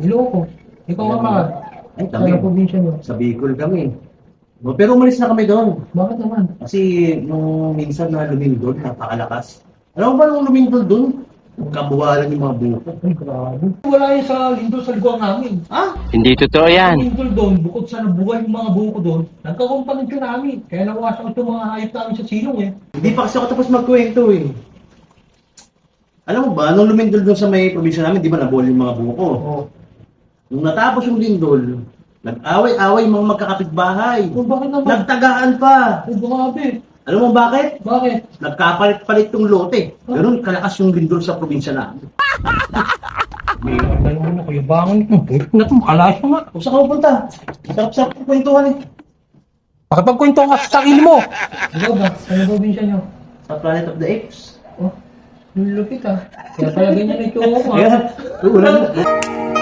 Iloko. Ikaw Ayan. ka. Ay, Sa kami. probinsya nyo. Sa Bicol kami. No, pero umalis na kami doon. Bakit naman? Kasi nung minsan na lumindol, napakalakas. Alam mo ba nung lumindol doon? Kabuwalan yung mga buko. Ay, grabe. Wala yun sa lindol sa lugar namin. Ah? Hindi totoo yan. Ang lindol doon, bukod sa nabuhay yung mga buko doon, nagkaroon pa ng tsunami. Kaya nawasak ito mga hayop namin sa silong eh. Hindi pa kasi ako tapos magkwento eh. Alam mo ba, nung lumindol doon sa may probinsya namin, di ba nabuhol yung mga buko? Oo. Nung natapos yung lindol, nag-away-away yung mga magkakapitbahay. Oh, bakit naman? Nagtagaan pa. Oh, grabe. Alam mo bakit? Bakit? Nagkapalit-palit yung lote. Ganun kalakas yung lindol sa probinsya namin. May ano na kayo bangon. Pwede na ito, makalayas mo nga. Kung saan ka pupunta? Sarap-sarap yung kwentuhan eh. Pakipagkwento ka sa sarili mo. Ikaw ba? Sa probinsya nyo? Sa Planet of the Apes. Oh, lulupit ah. Kaya pala ganyan na ito ako ah. Kaya, wala mo.